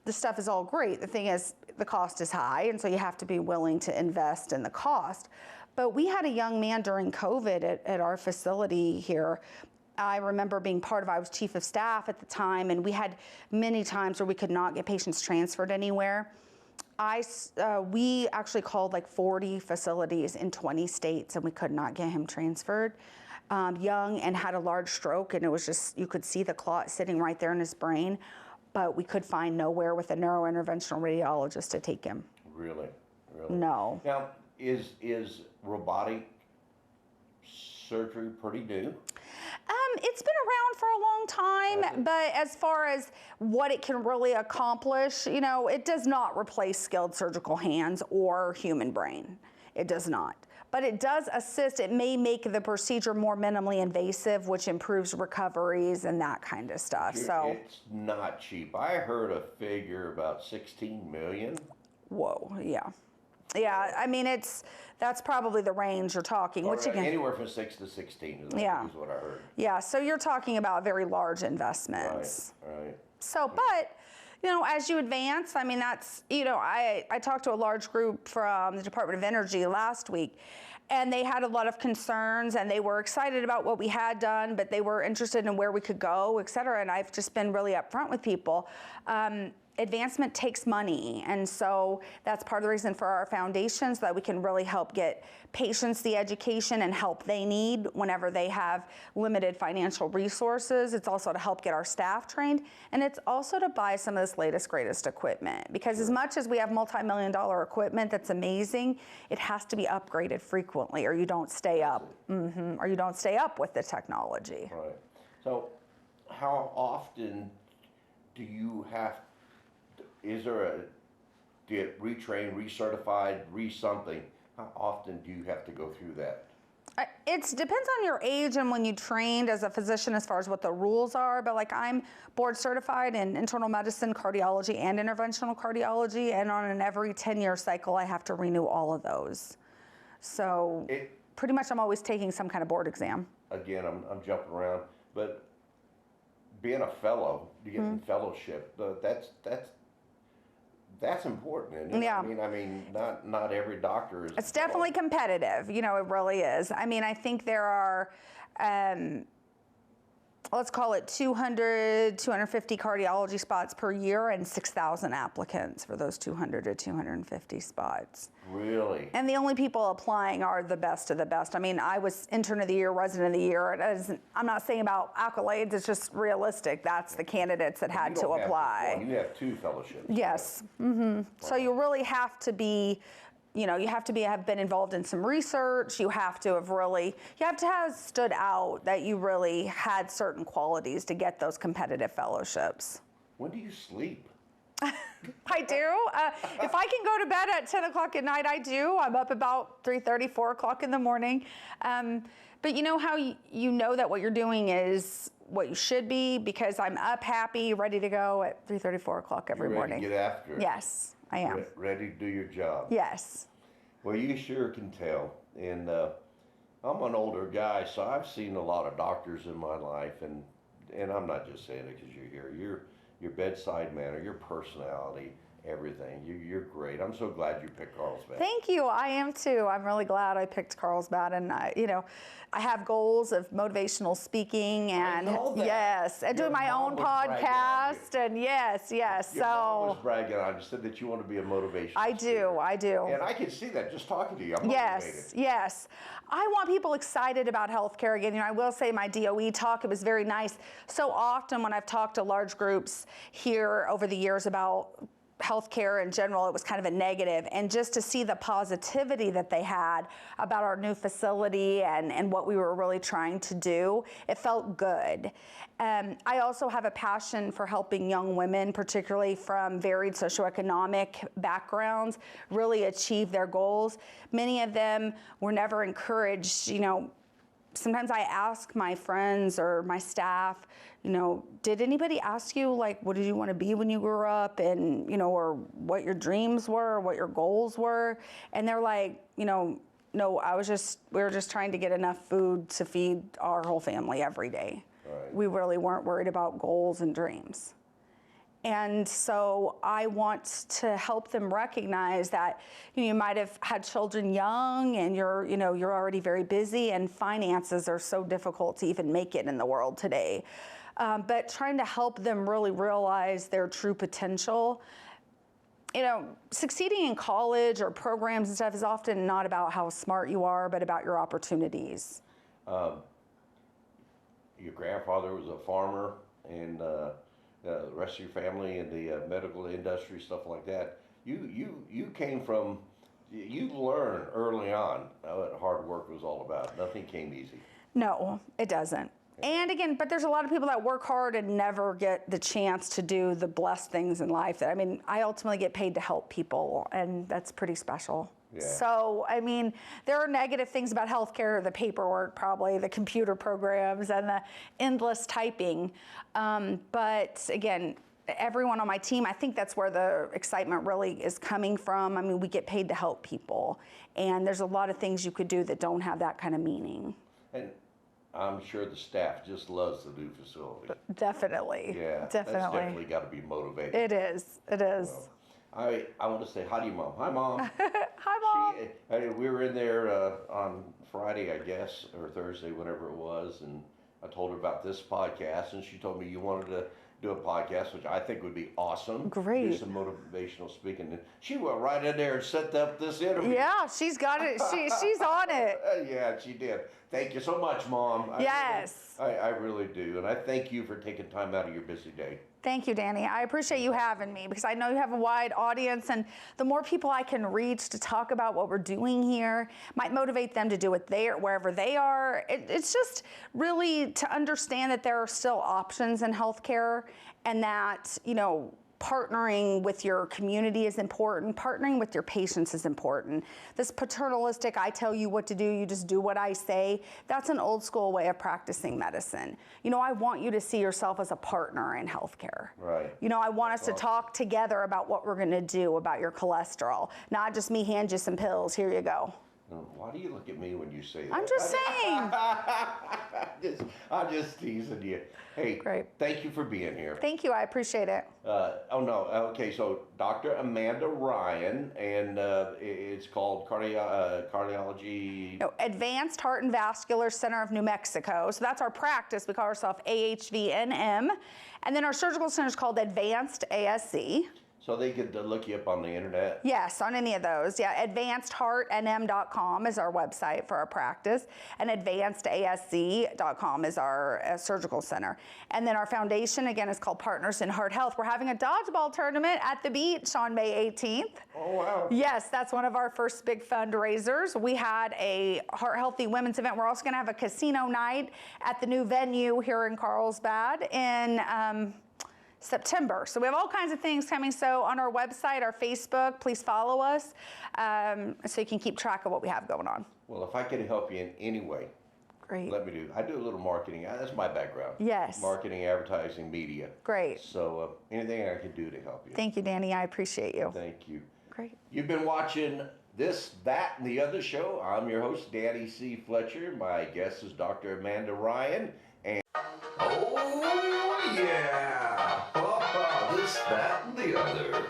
the stuff is all great. The thing is, the cost is high, and so you have to be willing to invest in the cost. But we had a young man during COVID at our facility here. I remember being I was chief of staff at the time, and we had many times where we could not get patients transferred anywhere. We actually called like 40 facilities in 20 states, and we could not get him transferred. Young and had a large stroke, and it was just, you could see the clot sitting right there in his brain. But we could find nowhere with a neurointerventional radiologist to take him. Really? No. Now, is robotic surgery pretty new? It's been around for a long time, but as far as what it can really accomplish, you know, it does not replace skilled surgical hands or human brain. It does not. But it does assist. It may make the procedure more minimally invasive, which improves recoveries and that kind of stuff. So it's not cheap. I heard a figure about 16 million. Whoa, yeah. Yeah, I mean, that's probably the range you're talking. Or Which again, anywhere from 6 to 16 is what I heard. Yeah, so you're talking about very large investments. Right. So, but, you know, as you advance, I mean, that's, you know, I talked to a large group from the Department of Energy last week, and they had a lot of concerns, and they were excited about what we had done, but they were interested in where we could go, et cetera, and I've just been really upfront with people. Advancement takes money, and so that's part of the reason for our foundation, so that we can really help get patients the education and help they need whenever they have limited financial resources. It's also to help get our staff trained, and it's also to buy some of this latest, greatest equipment. Because as much as we have multi-million-dollar equipment that's amazing, it has to be upgraded frequently, or you don't stay up. Or you don't stay up with the technology. Right. So, how often do you have, is there a, get retrained, recertified, re-something? How often do you have to go through that? It depends on your age and when you trained as a physician as far as what the rules are, but like I'm board certified in internal medicine, cardiology, and interventional cardiology, and on an every 10-year cycle, I have to renew all of those. So pretty much I'm always taking some kind of board exam. Again, I'm jumping around, but being a fellow, getting fellowship, that's important. Isn't it? Yeah. I mean, not every doctor is. It's definitely competitive. You know, it really is. I mean, I think there are, let's call it 200, 250 cardiology spots per year and 6,000 applicants for those 200 to 250 spots. Really? And the only people applying are the best of the best. I mean, I was intern of the year, resident of the year. I'm not saying about accolades, it's just realistic. That's the candidates that had to apply. You have 2 fellowships. Yes. Mm-hmm. So you really have to be, you know, have been involved in some research. You have to have stood out that you really had certain qualities to get those competitive fellowships. When do you sleep? I do. If I can go to bed at 10 o'clock at night, I do. I'm up about 3:30, 4 o'clock in the morning. But you know how you know that what you're doing is what you should be, because I'm up happy, ready to go at 3:30, 4 o'clock every morning. Ready to get after it. Yes, I am. Ready to do your job. Yes. Well, you sure can tell. And I'm an older guy, so I've seen a lot of doctors in my life, and I'm not just saying it because you're here. Your bedside manner, your personality, everything. You're great. I'm so glad you picked Carlsbad. Thank you. I am too. I'm really glad I picked Carlsbad, and I have goals of motivational speaking and yes, and doing my own podcast, and yes. Your mom was bragging on you, said that you want to be a motivational speaker. I do. And I can see that just talking to you. I'm motivated. Yes. I want people excited about healthcare again. You know, I will say my DOE talk, it was very nice. So often when I've talked to large groups here over the years about healthcare in general, it was kind of a negative. And just to see the positivity that they had about our new facility and what we were really trying to do, it felt good. I also have a passion for helping young women, particularly from varied socioeconomic backgrounds, really achieve their goals. Many of them were never encouraged, you know. Sometimes I ask my friends or my staff, you know, did anybody ask you, like, what did you want to be when you grew up, and, you know, or what your dreams were, or what your goals were? And they're like, you know, no, we were just trying to get enough food to feed our whole family every day. Right. We really weren't worried about goals and dreams. And so I want to help them recognize that, you know, you might have had children young, and you're already very busy, and finances are so difficult to even make it in the world today. But trying to help them really realize their true potential. You know, succeeding in college or programs and stuff is often not about how smart you are, but about your opportunities. Your grandfather was a farmer, and the rest of your family in the medical industry, stuff like that. You came from, you learned early on what hard work was all about. Nothing came easy. No, it doesn't. And again, but there's a lot of people that work hard and never get the chance to do the blessed things in life. I mean, I ultimately get paid to help people, and that's pretty special. Yeah. So, I mean, there are negative things about healthcare, the paperwork, probably the computer programs and the endless typing. But again, everyone on my team, I think that's where the excitement really is coming from. I mean, we get paid to help people, and there's a lot of things you could do that don't have that kind of meaning. And I'm sure the staff just loves the new facility. Definitely. Yeah, definitely. That's definitely got to be motivating. It is. It is. Well, I want to say hi to your mom. Hi, Mom. Hi, Mom. We were in there on Friday, I guess, or Thursday, whatever it was, and I told her about this podcast, and she told me you wanted to do a podcast, which I think would be awesome. Great. Do some motivational speaking. And she went right in there and set up this interview. Yeah, she's got it. She's on it. Yeah, she did. Thank you so much, Mom. Yes. I really do. And I thank you for taking time out of your busy day. Thank you, Danny. I appreciate you having me because I know you have a wide audience, and the more people I can reach to talk about what we're doing here might motivate them to do it there, wherever they are. It's just really to understand that there are still options in healthcare, and that, you know, partnering with your community is important. Partnering with your patients is important. This paternalistic, I tell you what to do, you just do what I say, that's an old school way of practicing medicine. You know, I want you to see yourself as a partner in healthcare. Right. You know, I want us to talk together about what we're gonna do about your cholesterol, not just me hand you some pills, here you go. Why do you look at me when you say that? I'm just saying. I'm just teasing you. Hey, Great. Thank you for being here. Thank you, I appreciate it. Oh no, okay, so Dr. Amanda Ryan, and it's called Cardiology. No, Advanced Heart and Vascular Center of New Mexico. So that's our practice. We call ourselves AHVNM. And then our surgical center is called Advanced ASC. So they could look you up on the internet? Yes, on any of those. Yeah, advancedheartnm.com is our website for our practice, and advancedasc.com is our surgical center. And then our foundation, again, is called Partners in Heart Health. We're having a dodgeball tournament at the beach on May 18th. Oh, wow. Yes, that's one of our first big fundraisers. We had a Heart Healthy Women's event. We're also going to have a casino night at the new venue here in Carlsbad in September. So we have all kinds of things coming. So on our website, our Facebook, please follow us so you can keep track of what we have going on. Well, if I could help you in any way, Great. let me do. I do a little marketing. That's my background. Yes. Marketing, advertising, media. Great. So anything I can do to help you. Thank you, Danny. I appreciate you. Thank you. Great. You've been watching This, That, and the Other Show. I'm your host, Danny C. Fletcher. My guest is Dr. Amanda Ryan. And oh, yeah. This, That, and the Other.